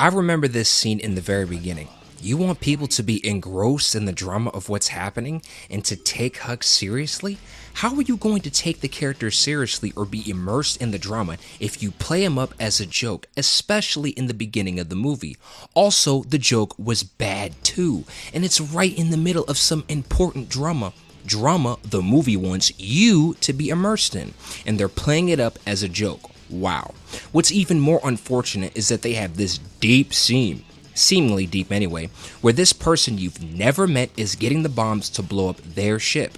I remember this scene in the very beginning. You want people to be engrossed in the drama of what's happening and to take Hux seriously? How are you going to take the character seriously or be immersed in the drama if you play him up as a joke, especially in the beginning of the movie? Also, the joke was bad too, and it's right in the middle of some important drama the movie wants you to be immersed in, and they're playing it up as a joke. Wow. What's even more unfortunate is that they have this deep scene, seemingly deep anyway, where this person you've never met is getting the bombs to blow up their ship.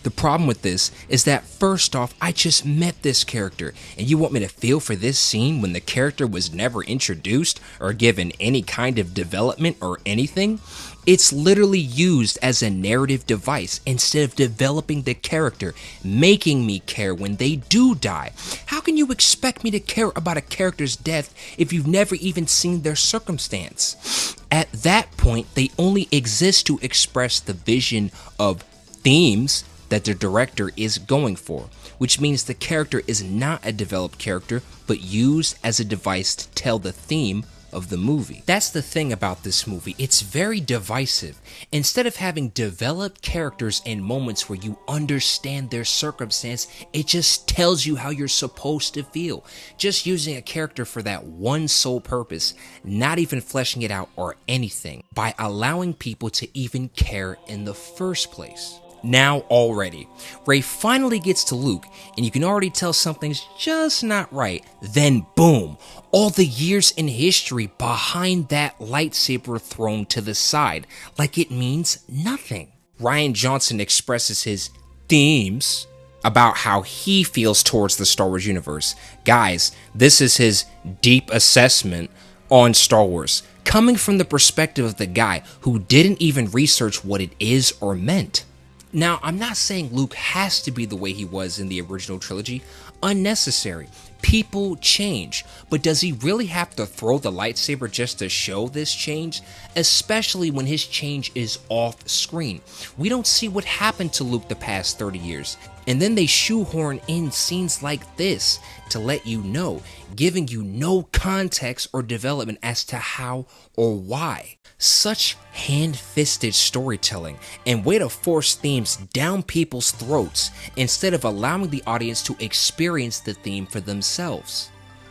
The problem with this is that first off, I just met this character, and you want me to feel for this scene when the character was never introduced or given any kind of development or anything? It's literally used as a narrative device instead of developing the character, making me care when they do die. How can you expect me to care about a character's death if you've never even seen their circumstance? At that point, they only exist to express the vision of themes that the director is going for, which means the character is not a developed character, but used as a device to tell the theme of the movie. That's the thing about this movie, it's very divisive. Instead of having developed characters in moments where you understand their circumstance, it just tells you how you're supposed to feel. Just using a character for that one sole purpose, not even fleshing it out or anything, by allowing people to even care in the first place. Now already, Rey finally gets to Luke, and you can already tell something's just not right. Then boom, all the years in history behind that lightsaber thrown to the side, like it means nothing. Rian Johnson expresses his themes about how he feels towards the Star Wars universe. Guys, this is his deep assessment on Star Wars, coming from the perspective of the guy who didn't even research what it is or meant. Now, I'm not saying Luke has to be the way he was in the original trilogy. Unnecessary. People change, but does he really have to throw the lightsaber just to show this change? Especially when his change is off screen. We don't see what happened to Luke the past 30 years. And then they shoehorn in scenes like this to let you know, giving you no context or development as to how or why. Such hand-fisted storytelling and way to force themes down people's throats instead of allowing the audience to experience the theme for themselves.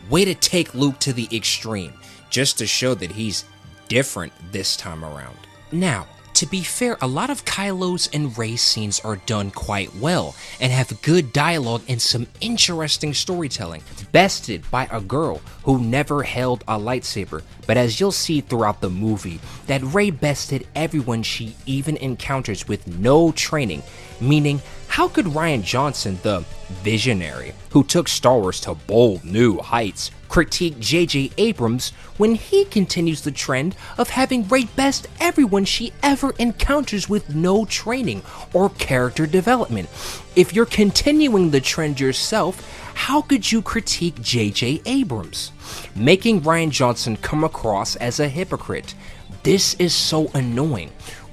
Way to take Luke to the extreme, just to show that he's different this time around. Now, to be fair, a lot of Kylo's and Rey's scenes are done quite well and have good dialogue and some interesting storytelling, bested by a girl who never held a lightsaber, but as you'll see throughout the movie, that Rey bested everyone she even encounters with no training, meaning how could Rian Johnson, the visionary who took Star Wars to bold new heights, critique J.J. Abrams when he continues the trend of having Rey best everyone she ever encounters with no training or character development? If you're continuing the trend yourself, how could you critique J.J. Abrams? Making Rian Johnson come across as a hypocrite. This is so annoying.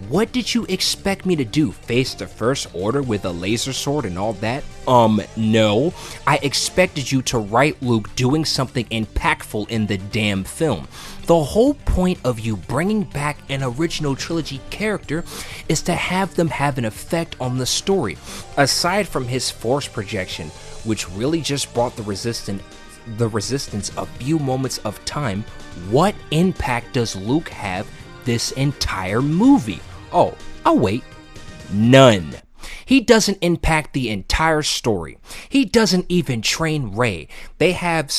What did you expect me to do? Face the First Order with a laser sword and all that? No. I expected you to write Luke doing something impactful in the damn film. The whole point of you bringing back an original trilogy character is to have them have an effect on the story. Aside from his force projection, which really just brought the resistance a few moments of time, what impact does Luke have this entire movie? Oh, wait, none. He doesn't impact the entire story. He doesn't even train Rey. They have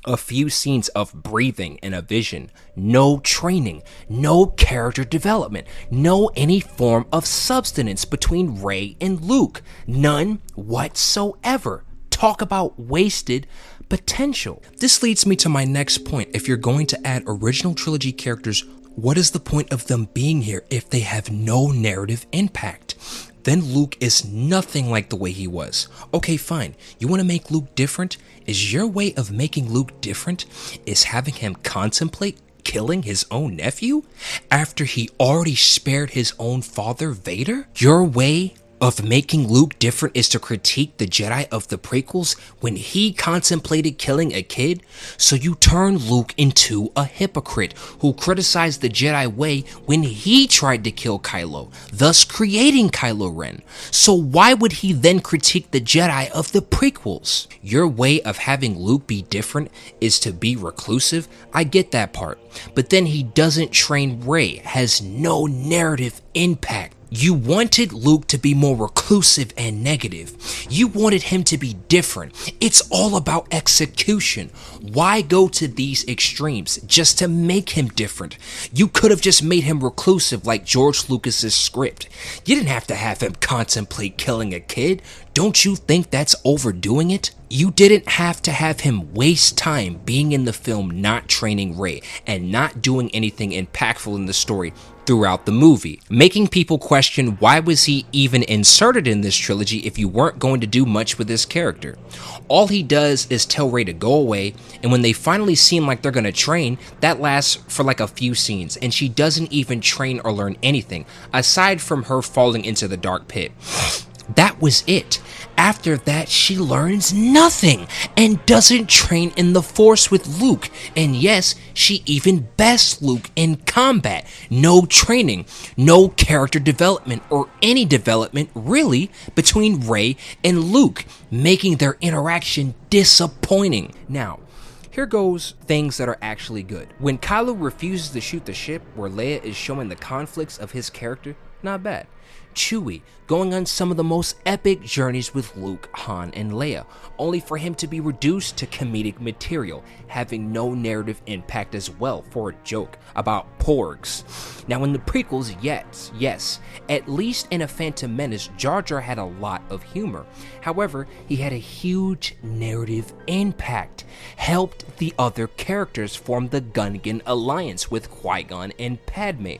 a few scenes of breathing and a vision. No training, no character development, no any form of substance between Rey and Luke. None whatsoever. Talk about wasted potential. This leads me to my next point. If you're going to add original trilogy characters, what is the point of them being here if they have no narrative impact? Then Luke is nothing like the way he was. Okay, fine. You want to make Luke different? Is your way of making Luke different is having him contemplate killing his own nephew after he already spared his own father, Vader? Your way of making Luke different is to critique the Jedi of the prequels when he contemplated killing a kid? So you turn Luke into a hypocrite who criticized the Jedi way when he tried to kill Kylo, thus creating Kylo Ren. So why would he then critique the Jedi of the prequels? Your way of having Luke be different is to be reclusive. I get that part. But then he doesn't train Rey, has no narrative impact. You wanted Luke to be more reclusive and negative. You wanted him to be different. It's all about execution. Why go to these extremes just to make him different? You could have just made him reclusive like George Lucas's script. You didn't have to have him contemplate killing a kid. Don't you think that's overdoing it? You didn't have to have him waste time being in the film not training Rey and not doing anything impactful in the story throughout the movie, making people question why was he even inserted in this trilogy if you weren't going to do much with this character. All he does is tell Rey to go away, and when they finally seem like they're gonna train, that lasts for like a few scenes, and she doesn't even train or learn anything aside from her falling into the dark pit. That was it. After that, she learns nothing and doesn't train in the Force with Luke. And yes, she even bests Luke in combat. No training, no character development or any development really between Rey and Luke, making their interaction disappointing. Now, here goes things that are actually good. When Kylo refuses to shoot the ship where Leia is showing the conflicts of his character, not bad. Chewie going on some of the most epic journeys with Luke, Han, and Leia, only for him to be reduced to comedic material, having no narrative impact as well for a joke about porgs. Now in the prequels, yes, at least in A Phantom Menace, Jar Jar had a lot of humor. However, he had a huge narrative impact, helped the other characters form the Gungan alliance with Qui-Gon and Padme,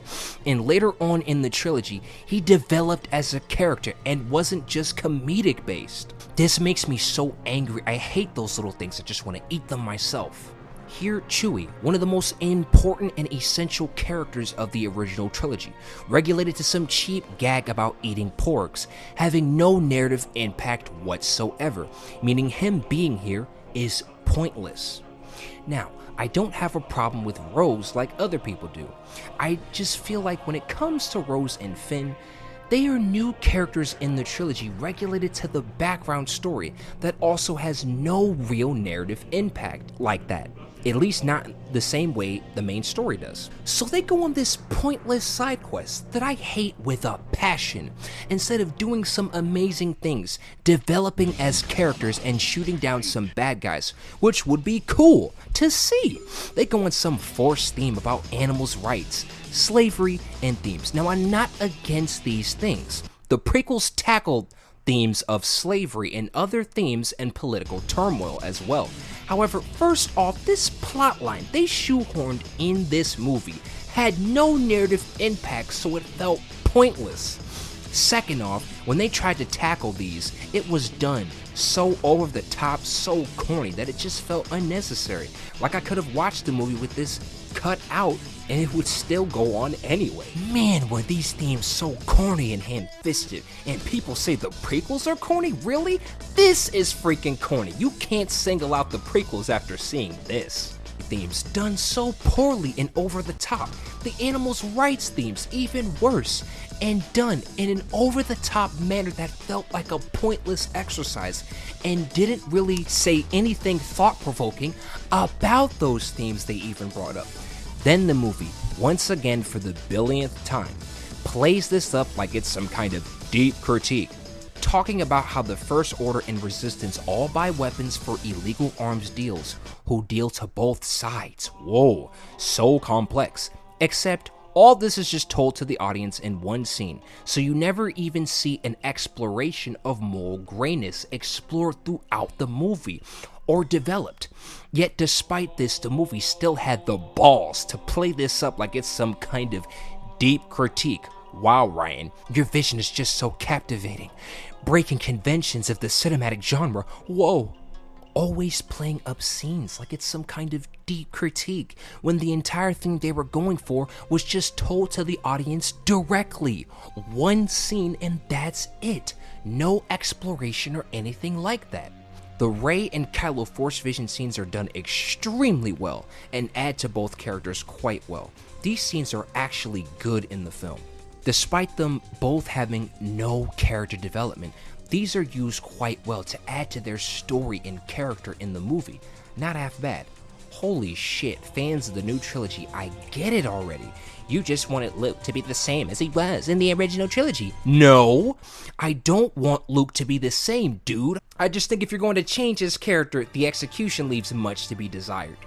and later on in the trilogy, he developed as a character and wasn't just comedic based. This makes me so angry. I hate those little things. I just want to eat them myself. Here, Chewie, one of the most important and essential characters of the original trilogy, regulated to some cheap gag about eating porgs, having no narrative impact whatsoever, meaning him being here is pointless. Now, I don't have a problem with Rose like other people do. I just feel like when it comes to Rose and Finn, they are new characters in the trilogy regulated to the background story that also has no real narrative impact like that. At least not the same way the main story does. So they go on this pointless side quest that I hate with a passion, instead of doing some amazing things, developing as characters and shooting down some bad guys, which would be cool to see. They go on some forced theme about animals' rights, slavery, and themes. Now I'm not against these things. The prequels tackled themes of slavery and other themes and political turmoil as well. However, first off, this plotline they shoehorned in this movie had no narrative impact, so it felt pointless. Second off, when they tried to tackle these, it was done so over the top, so corny that it just felt unnecessary. Like I could have watched the movie with this cut out and it would still go on anyway. Man, were these themes so corny and ham-fisted. And people say the prequels are corny? Really? This is freaking corny. You can't single out the prequels after seeing this. Themes done so poorly and over the top. The animals' rights themes even worse, and done in an over the top manner that felt like a pointless exercise and didn't really say anything thought provoking about those themes they even brought up. Then the movie, once again for the billionth time, plays this up like it's some kind of deep critique, talking about how the First Order and Resistance all buy weapons for illegal arms deals, who deal to both sides. Whoa, so complex. Except all this is just told to the audience in one scene, so you never even see an exploration of moral grayness explored throughout the movie or developed. Yet despite this, the movie still had the balls to play this up like it's some kind of deep critique. Wow, Ryan, your vision is just so captivating, breaking conventions of the cinematic genre. Whoa, always playing up scenes like it's some kind of deep critique, when the entire thing they were going for was just told to the audience directly. One scene and that's it. No exploration or anything like that. The Rey and Kylo Force Vision scenes are done extremely well and add to both characters quite well. These scenes are actually good in the film. Despite them both having no character development, these are used quite well to add to their story and character in the movie. Not half bad. Holy shit, fans of the new trilogy, I get it already. You just wanted Luke to be the same as he was in the original trilogy. No, I don't want Luke to be the same, dude. I just think if you're going to change his character, the execution leaves much to be desired.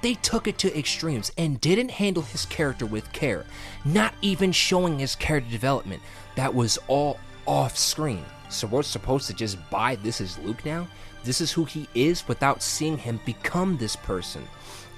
They took it to extremes and didn't handle his character with care, not even showing his character development. That was all off screen. So we're supposed to just buy this is Luke now? This is who he is without seeing him become this person.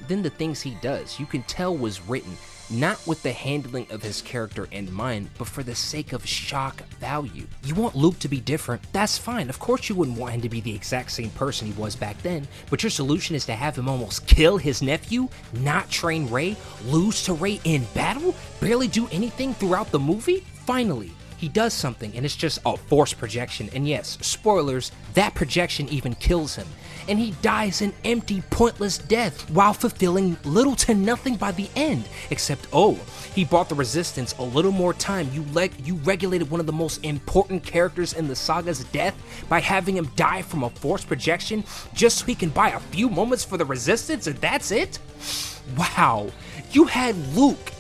Then the things he does, you can tell was written not with the handling of his character in mind, but for the sake of shock value. You want Luke to be different, that's fine. Of course you wouldn't want him to be the exact same person he was back then, but your solution is to have him almost kill his nephew, not train Rey, lose to Rey in battle, barely do anything throughout the movie? Finally, he does something and it's just a force projection, and yes, spoilers, that projection even kills him. And he dies an empty, pointless death while fulfilling little to nothing by the end, except, oh, he bought the Resistance a little more time. You regulated one of the most important characters in the saga's death by having him die from a force projection just so he can buy a few moments for the Resistance, and that's it? Wow, you had Luke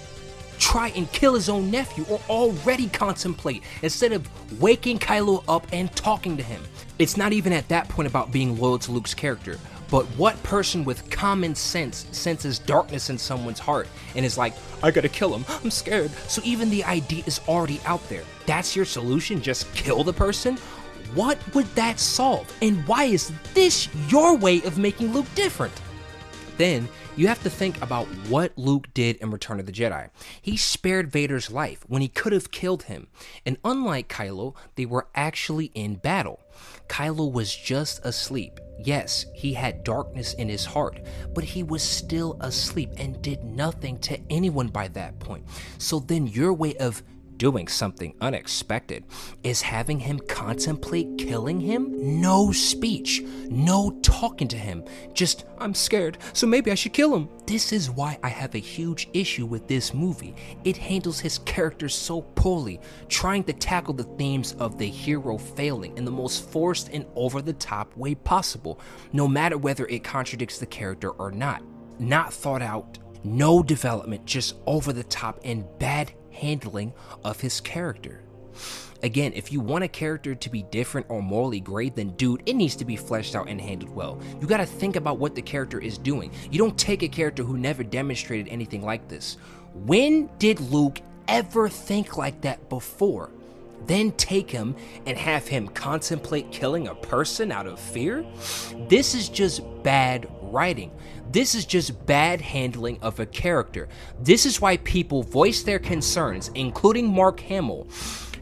try and kill his own nephew or already contemplate instead of waking Kylo up and talking to him. It's not even at that point about being loyal to Luke's character, but what person with common sense senses darkness in someone's heart and is like, I gotta kill him, I'm scared. So even the idea is already out there. That's your solution, just kill the person? What would that solve? And why is this your way of making Luke different? Then you have to think about what Luke did in Return of the Jedi. He spared Vader's life when he could have killed him. And unlike Kylo, they were actually in battle. Kylo was just asleep. Yes, he had darkness in his heart, but he was still asleep and did nothing to anyone by that point. So then your way of doing something unexpected is having him contemplate killing him? No speech, no talking to him, just, I'm scared, so maybe I should kill him. This is why I have a huge issue with this movie. It handles his character so poorly, trying to tackle the themes of the hero failing in the most forced and over-the-top way possible, no matter whether it contradicts the character or not. Not thought out, no development, just over the top and bad handling of his character. Again, if you want a character to be different or morally great, then dude, it needs to be fleshed out and handled well. You gotta think about what the character is doing. You don't take a character who never demonstrated anything like this. When did Luke ever think like that before? Then take him and have him contemplate killing a person out of fear? This is just bad writing. This is just bad handling of a character. This is why people voice their concerns, including Mark Hamill.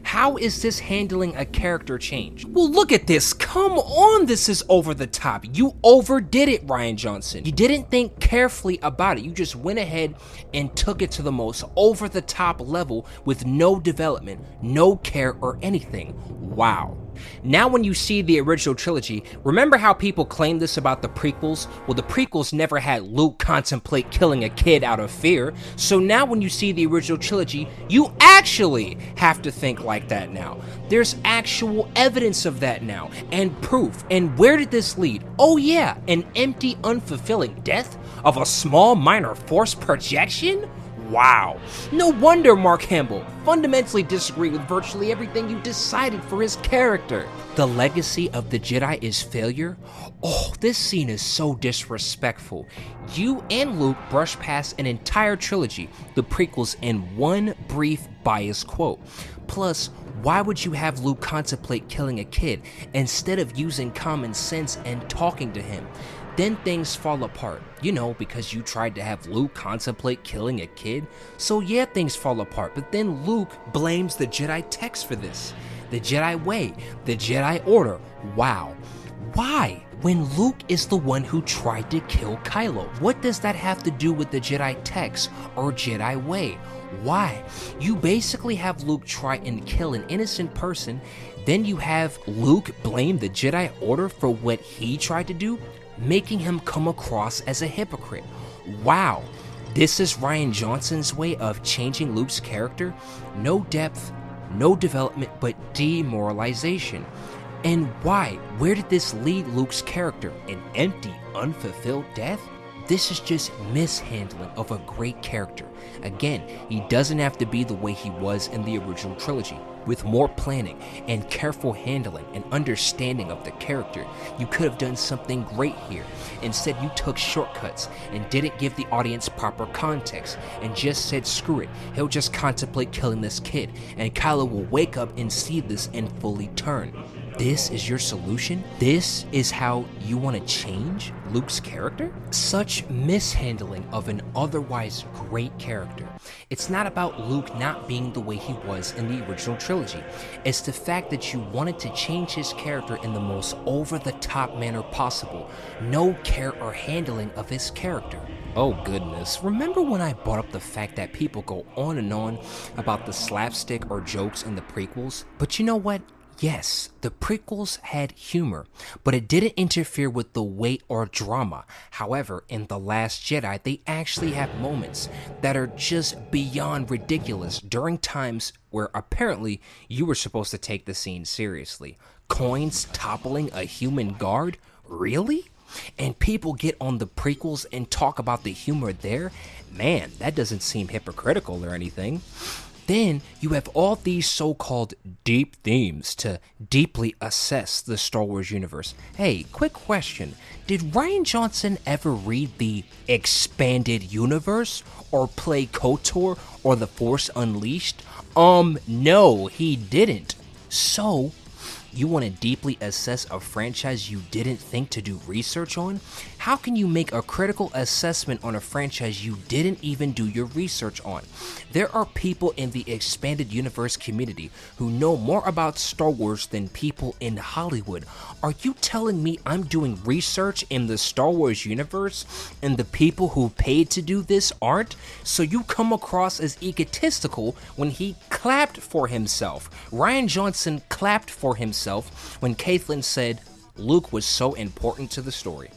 How is this handling a character change? Well, look at this. Come on, this is over the top. You overdid it, Rian Johnson. You didn't think carefully about it. You just went ahead and took it to the most over the top level with no development, no care or anything. Wow. Now when you see the original trilogy, remember how people claim this about the prequels? Well, the prequels never had Luke contemplate killing a kid out of fear. So now when you see the original trilogy, you actually have to think like that now. There's actual evidence of that now, and proof. And where did this lead? Oh yeah, an empty, unfulfilling death of a small minor force projection? Wow. No wonder Mark Hamill fundamentally disagreed with virtually everything you decided for his character. The legacy of the Jedi is failure? Oh, this scene is so disrespectful. You and Luke brush past an entire trilogy, the prequels, in one brief biased quote. Plus, why would you have Luke contemplate killing a kid instead of using common sense and talking to him? Then things fall apart, you know, because you tried to have Luke contemplate killing a kid. So yeah, things fall apart, but then Luke blames the Jedi text for this. The Jedi way, the Jedi order. Wow. Why? when Luke is the one who tried to kill Kylo? What does that have to do with the Jedi text or Jedi way? Why? You basically have Luke try and kill an innocent person, then you have Luke blame the Jedi Order for what he tried to do, making him come across as a hypocrite. Wow, this is Rian Johnson's way of changing Luke's character? No depth, no development, but demoralization. And why? Where did this lead Luke's character? An empty, unfulfilled death? This is just mishandling of a great character. Again, he doesn't have to be the way he was in the original trilogy. With more planning and careful handling and understanding of the character, you could have done something great here. Instead, you took shortcuts and didn't give the audience proper context and just said, screw it, he'll just contemplate killing this kid, and Kylo will wake up and see this and fully turn. This is your solution? This is how you want to change Luke's character? Such mishandling of an otherwise great character. It's not about Luke not being the way he was in the original trilogy. It's the fact that you wanted to change his character in the most over-the-top manner possible. No care or handling of his character. Oh goodness, remember when I brought up the fact that people go on and on about the slapstick or jokes in the prequels? But you know what? Yes, the prequels had humor, but it didn't interfere with the weight or drama. However, in The Last Jedi, they actually have moments that are just beyond ridiculous during times where apparently you were supposed to take the scene seriously. Coins toppling a human guard? Really? And people get on the prequels and talk about the humor there? Man, that doesn't seem hypocritical or anything. Then you have all these so-called deep themes to deeply assess the Star Wars universe. Hey, quick question. Did Rian Johnson ever read the Expanded Universe or play KOTOR or The Force Unleashed? No, he didn't. So, you want to deeply assess a franchise you didn't think to do research on? How can you make a critical assessment on a franchise you didn't even do your research on? There are people in the expanded universe community who know more about Star Wars than people in Hollywood. Are you telling me I'm doing research in the Star Wars universe and the people who paid to do this aren't? So you come across as egotistical when he clapped for himself. Rian Johnson clapped for himself when Caitlin said Luke was so important to the story.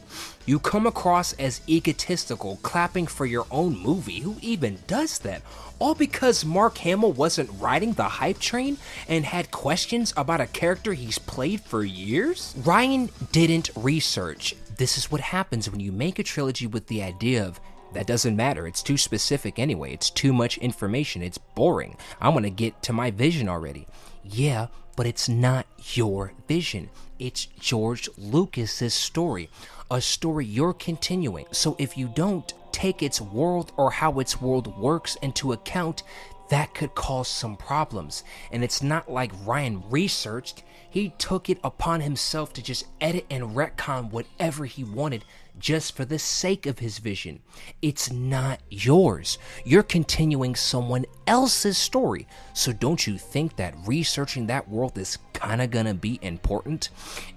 You come across as egotistical, clapping for your own movie. Who even does that? All because Mark Hamill wasn't riding the hype train and had questions about a character he's played for years? Rian didn't research. This is what happens when you make a trilogy with the idea of, that doesn't matter, it's too specific anyway, it's too much information, it's boring, I want to get to my vision already. Yeah, but it's not your vision. It's George Lucas's story, a story you're continuing. So if you don't take its world or how its world works into account, that could cause some problems. And it's not like Rian researched. He took it upon himself to just edit and retcon whatever he wanted just for the sake of his vision. It's not yours. You're continuing someone else's story. So don't you think that researching that world is kinda gonna be important?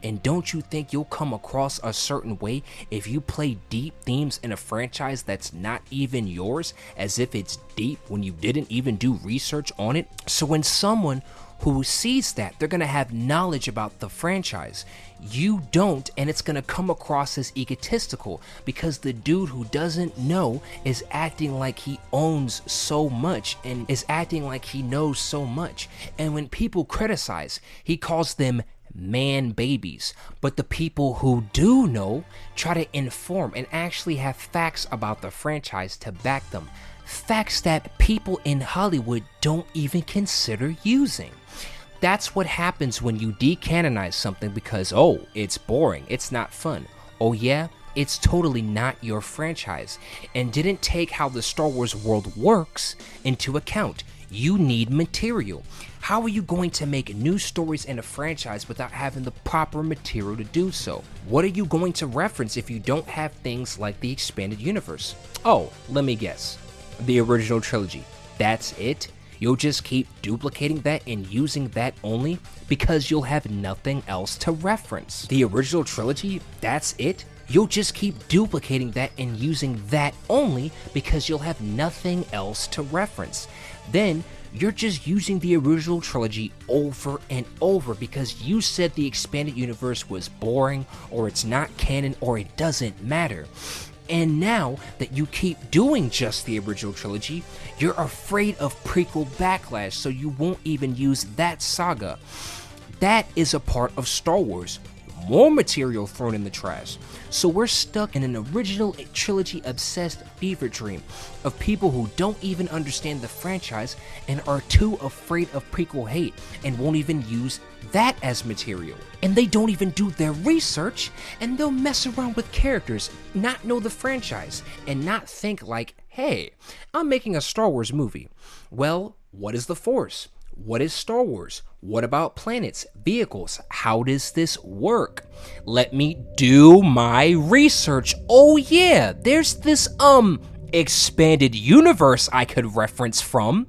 And don't you think you'll come across a certain way if you play deep themes in a franchise that's not even yours, as if it's deep when you didn't even do research on it? So when someone who sees that, they're gonna have knowledge about the franchise. You don't, and it's gonna come across as egotistical because the dude who doesn't know is acting like he owns so much and is acting like he knows so much. And when people criticize, he calls them man babies. But the people who do know try to inform and actually have facts about the franchise to back them. Facts that people in Hollywood don't even consider using. That's what happens when you decanonize something because, oh, it's boring, it's not fun. Oh yeah, it's totally not your franchise and didn't take how the Star Wars world works into account. You need material. How are you going to make new stories in a franchise without having the proper material to do so? What are you going to reference if you don't have things like the expanded universe? Oh, let me guess. The original trilogy. That's it? You'll just keep duplicating that and using that only because you'll have nothing else to reference. The original trilogy, that's it? You'll just keep duplicating that and using that only because you'll have nothing else to reference. Then you're just using the original trilogy over and over because you said the expanded universe was boring, or it's not canon, or it doesn't matter. And now that you keep doing just the original trilogy, you're afraid of prequel backlash, so you won't even use that saga. That is a part of Star Wars. More material thrown in the trash. So we're stuck in an original trilogy obsessed fever dream of people who don't even understand the franchise and are too afraid of prequel hate and won't even use that as material. And they don't even do their research, and they'll mess around with characters, not know the franchise, and not think like, hey, I'm making a Star Wars movie. Well, what is the Force? What is Star Wars? What about planets, vehicles? How does this work? Let me do my research. Oh yeah, there's this expanded universe I could reference from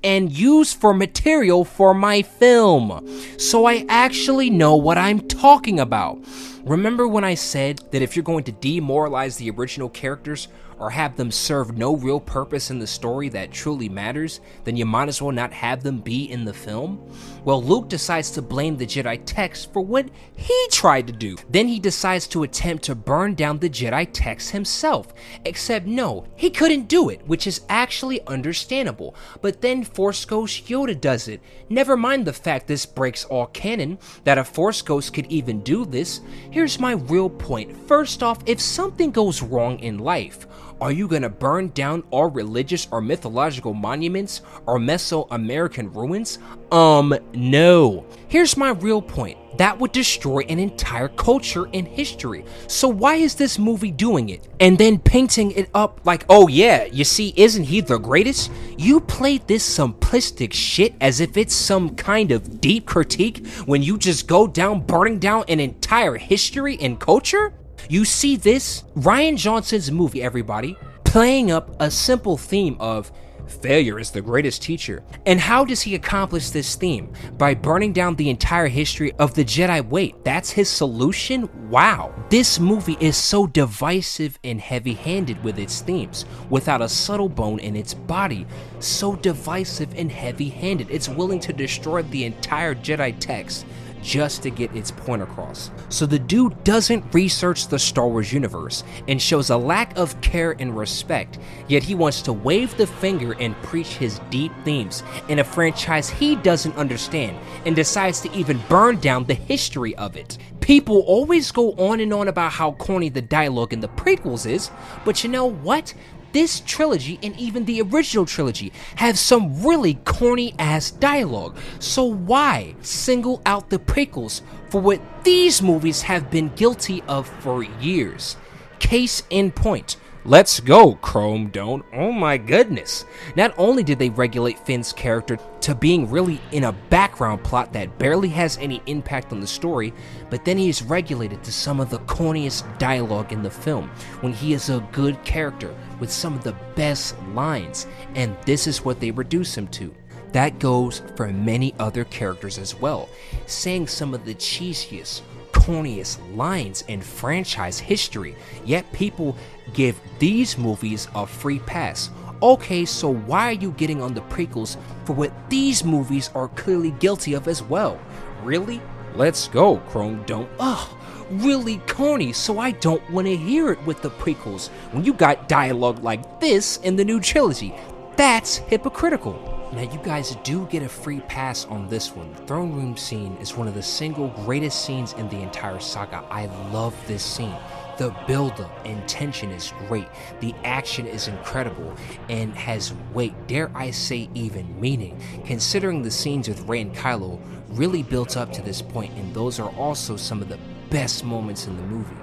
and use for material for my film. So I actually know what I'm talking about. Remember when I said that if you're going to demoralize the original characters or have them serve no real purpose in the story that truly matters, then you might as well not have them be in the film? Well, Luke decides to blame the Jedi text for what he tried to do. Then he decides to attempt to burn down the Jedi text himself. Except no, he couldn't do it, which is actually understandable. But then Force Ghost Yoda does it. Never mind the fact this breaks all canon, that a Force Ghost could even do this. Here's my real point. First off, if something goes wrong in life, are you gonna burn down all religious or mythological monuments or Mesoamerican ruins? No. Here's my real point. That would destroy an entire culture and history. So why is this movie doing it? And then painting it up like, oh yeah, you see, isn't he the greatest? You played this simplistic shit as if it's some kind of deep critique when you just go down burning down an entire history and culture? You see this? Rian Johnson's movie, everybody, playing up a simple theme of failure is the greatest teacher. And how does he accomplish this theme? By burning down the entire history of the Jedi. Wait, that's his solution? Wow. This movie is so divisive and heavy-handed with its themes, without a subtle bone in its body. So divisive and heavy-handed, it's willing to destroy the entire Jedi text just to get its point across. So the dude doesn't research the Star Wars universe and shows a lack of care and respect, yet he wants to wave the finger and preach his deep themes in a franchise he doesn't understand and decides to even burn down the history of it. People always go on and on about how corny the dialogue in the prequels is, but you know what? This trilogy and even the original trilogy have some really corny ass dialogue. So why single out the prequels for what these movies have been guilty of for years? Case in point. Let's go, Chrome Dome. Oh my goodness. Not only did they regulate Finn's character to being really in a background plot that barely has any impact on the story, but then he is regulated to some of the corniest dialogue in the film, when he is a good character with some of the best lines, and this is what they reduce him to. That goes for many other characters as well, saying some of the cheesiest, corniest lines in franchise history, yet people give these movies a free pass. Okay, so why are you getting on the prequels for what these movies are clearly guilty of as well? Really? Let's go, Chrome Dome. Ugh, really corny, so I don't want to hear it with the prequels when you got dialogue like this in the new trilogy. That's hypocritical. Now you guys do get a free pass on this one. The throne room scene is one of the single greatest scenes in the entire saga. I love this scene. The build-up and tension is great. The action is incredible and has weight, dare I say even meaning, considering the scenes with Rey and Kylo really built up to this point, and those are also some of the best moments in the movie.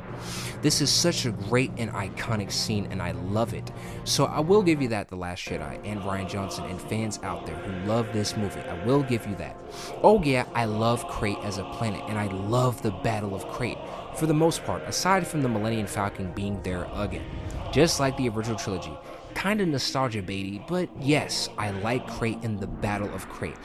This is such a great and iconic scene, and I love it. So I will give you that, The Last Jedi, and Rian Johnson, and fans out there who love this movie. I will give you that. Oh yeah, I love Krayt as a planet, and I love the Battle of Krayt, for the most part, aside from the Millennium Falcon being there again. Just like the original trilogy, kinda nostalgia baity, but yes, I like Crate in the Battle of Crate.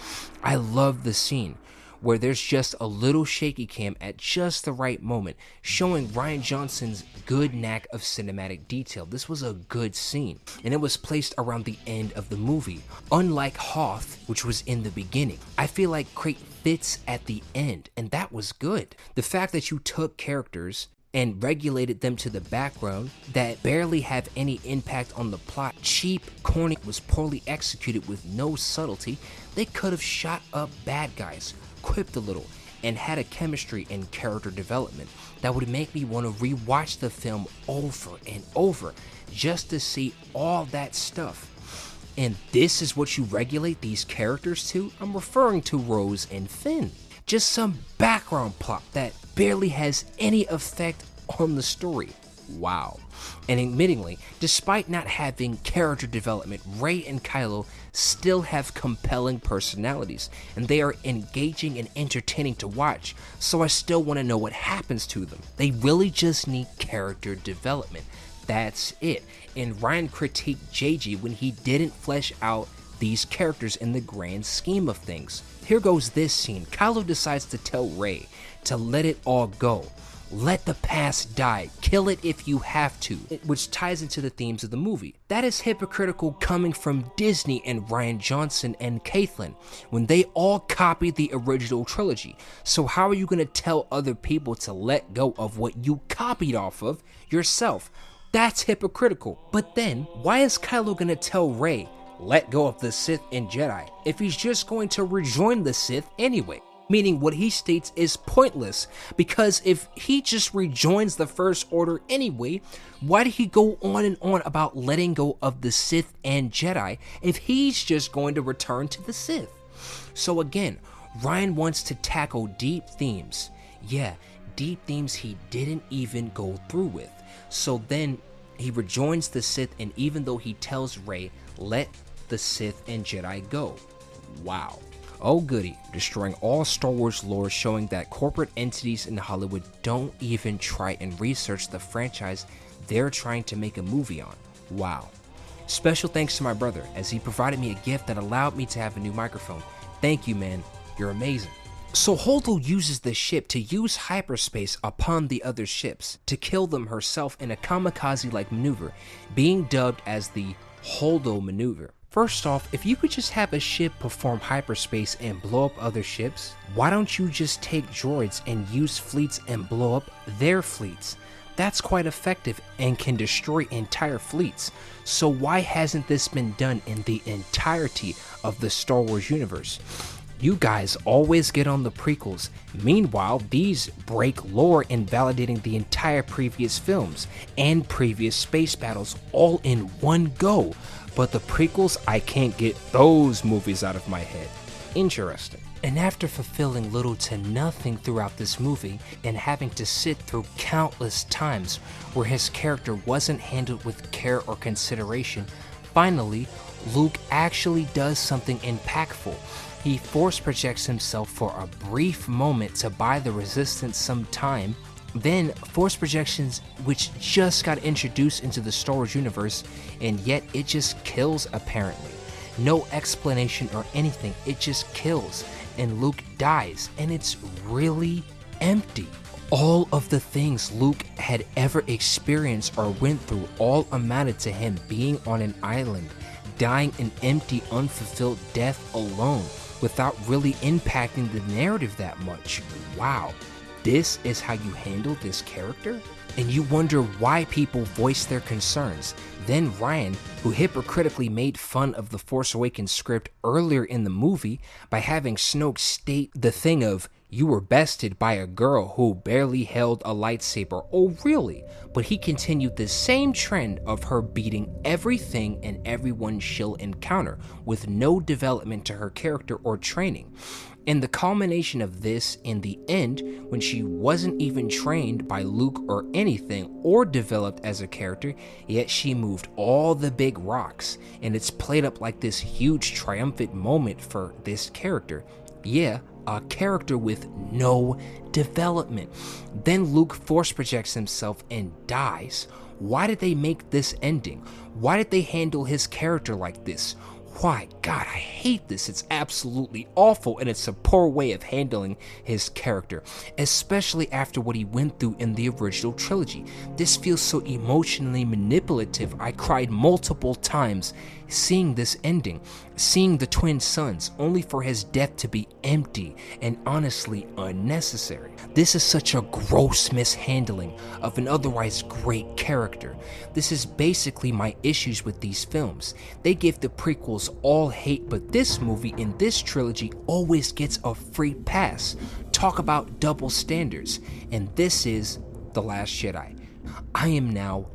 I love the scene where there's just a little shaky cam at just the right moment, showing Rian Johnson's good knack of cinematic detail. This was a good scene, and it was placed around the end of the movie. Unlike Hoth, which was in the beginning, I feel like Crate fits at the end, and that was good. The fact that you took characters and regulated them to the background that barely have any impact on the plot, cheap, corny, was poorly executed with no subtlety. They could have shot up bad guys, quipped a little, and had a chemistry and character development that would make me want to rewatch the film over and over just to see all that stuff. And this is what you regulate these characters to? I'm referring to Rose and Finn. Just some background plot that barely has any effect on the story. Wow. And admittingly, despite not having character development, Rey and Kylo still have compelling personalities, and they are engaging and entertaining to watch, so I still want to know what happens to them. They really just need character development. That's it. And Ryan critiqued JG when he didn't flesh out these characters in the grand scheme of things. Here goes this scene. Kylo decides to tell Rey to let it all go. Let the past die. Kill it if you have to, which ties into the themes of the movie. That is hypocritical coming from Disney and Rian Johnson and Caitlin when they all copied the original trilogy. So how are you going to tell other people to let go of what you copied off of yourself? That's hypocritical. But then, why is Kylo going to tell Rey, let go of the Sith and Jedi, if he's just going to rejoin the Sith anyway? Meaning what he states is pointless, because if he just rejoins the First Order anyway, why did he go on and on about letting go of the Sith and Jedi if he's just going to return to the Sith? So again, Ryan wants to tackle deep themes. Yeah, deep themes he didn't even go through with. So then he rejoins the Sith, and even though he tells Rey, let the Sith and Jedi go. Wow. Oh goody, destroying all Star Wars lore, showing that corporate entities in Hollywood don't even try and research the franchise they're trying to make a movie on. Wow. Special thanks to my brother, as he provided me a gift that allowed me to have a new microphone. Thank you, man. You're amazing. So Holdo uses the ship to use hyperspace upon the other ships to kill them herself in a kamikaze-like maneuver, being dubbed as the Holdo Maneuver. First off, if you could just have a ship perform hyperspace and blow up other ships, why don't you just take droids and use fleets and blow up their fleets? That's quite effective and can destroy entire fleets. So why hasn't this been done in the entirety of the Star Wars universe? You guys always get on the prequels. Meanwhile, these break lore, invalidating the entire previous films and previous space battles all in one go. But the prequels, I can't get those movies out of my head. Interesting. And after fulfilling little to nothing throughout this movie and having to sit through countless times where his character wasn't handled with care or consideration, finally, Luke actually does something impactful. He force projects himself for a brief moment to buy the Resistance some time. Then, force projections, which just got introduced into the Star Wars universe, and yet it just kills apparently. No explanation or anything, it just kills, and Luke dies, and it's really empty. All of the things Luke had ever experienced or went through all amounted to him being on an island, dying an empty, unfulfilled death alone, without really impacting the narrative that much. Wow. This is how you handle this character? And you wonder why people voice their concerns. Then Ryan, who hypocritically made fun of the Force Awakens script earlier in the movie by having Snoke state the thing of, you were bested by a girl who barely held a lightsaber. Oh really? But he continued the same trend of her beating everything and everyone she'll encounter with no development to her character or training. And the culmination of this in the end, when she wasn't even trained by Luke or anything or developed as a character, yet she moved all the big rocks, and it's played up like this huge triumphant moment for this character. Yeah, a character with no development. Then Luke force projects himself and dies. Why did they make this ending? Why did they handle his character like this? Why? God, I hate this. It's absolutely awful, and it's a poor way of handling his character, especially after what he went through in the original trilogy. This feels so emotionally manipulative. I cried multiple times seeing this ending, seeing the twin sons, only for his death to be empty and honestly unnecessary. This is such a gross mishandling of an otherwise great character. This is basically my issues with these films. They give the prequels all hate, but this movie in this trilogy always gets a free pass. Talk about double standards. And this is The Last Jedi. I am now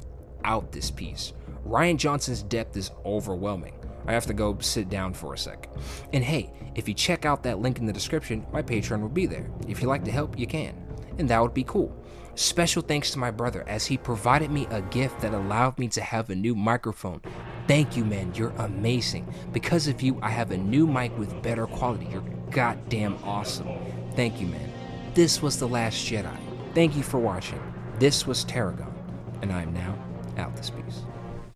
out this piece. Rian Johnson's depth is overwhelming. I have to go sit down for a sec. And hey, if you check out that link in the description, my Patreon will be there. If you'd like to help, you can. And that would be cool. Special thanks to my brother as he provided me a gift that allowed me to have a new microphone. Thank you, man. You're amazing. Because of you, I have a new mic with better quality. You're goddamn awesome. Thank you, man. This was The Last Jedi. Thank you for watching. This was Tarragon, and I am now out this piece.